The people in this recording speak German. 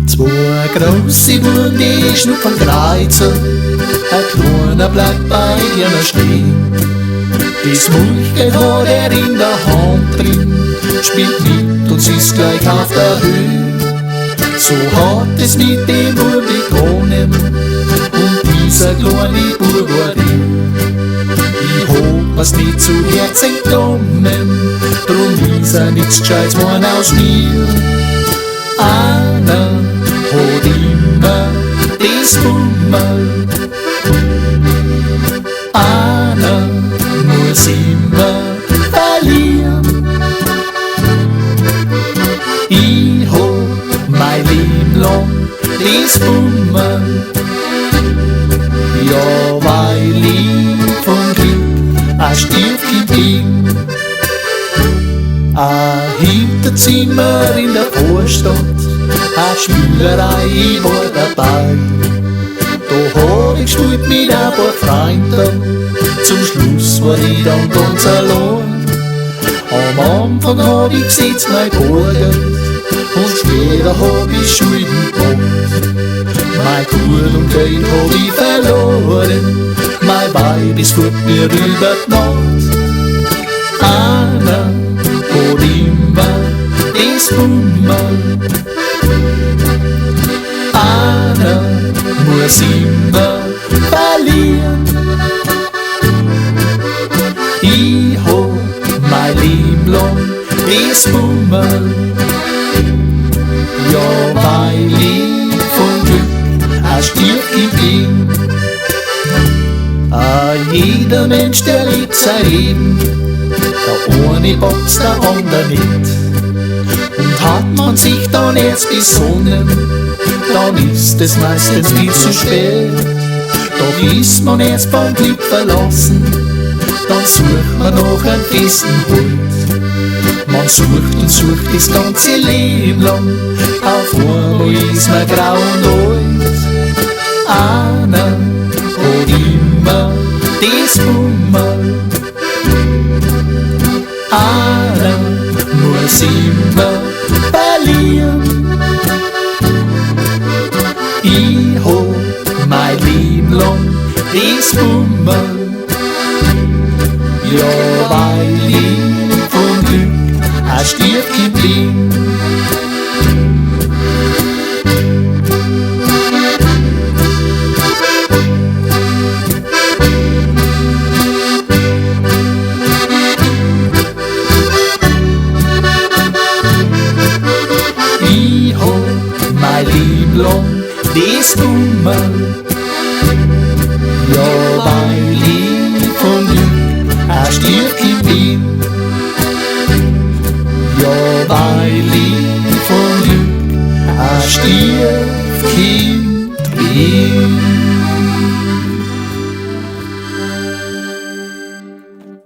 Zwei grosse Buben, die schnuppern Kreuzer, ein kleiner bleibt bei ihnen stehen. Das Mulchgeld hat er in der Hand drin, spielt mit und ist gleich auf der Höhe. So hat es mit dem Bub begonnen und dieser kleine Bub war ich hab mir's nicht zu Herzen genommen, drum ist nichts Gescheites geworden aus mir. Einer hat immer das Bummel, einer muss immer verlieren. Ich hab mein Leben lang das Bummel, ja, weil ich von Glück ein Stiefchen bin. Ein Hinterzimmer in der Vorstadt, eine Spielerei, ich war dabei. Da hab ich gespielt mit ein paar Freunden, zum Schluss war ich dann ganz allein. Am Anfang hab ich gesetzt mein Bargeld und später hab ich Schulden gemacht. Mein Gut und Geld hab ich verloren, mein Weib ist fort mir über die Nacht. Einer hat immer das Bummel, einer muss immer verlieren. Ich hab mein Leben lang das Bummel, ja, weil ich von Glück ein Stierchen bin. Jeder Mensch, der lebt sein Leben, der eine boxt, der andere nicht. Und hat man sich dann erst besonnen, dann ist es meistens viel zu spät. Doch ist man erst beim Glück verlassen, dann sucht man noch einen festen Halt. Man sucht und sucht das ganze Leben lang, auf einmal ist man grau und alt. Einer hat immer das Bummel, einer muss immer verlieren. Ich hab mein Leben lang das Bummel, ja, weil ich von Glück ein Stierchen bin. Ich hab mein Leben lang das Bummel, ja, weil ich von Glück ein Stierchen bin. Ja, weil ich von Glück ein Stierchen bin.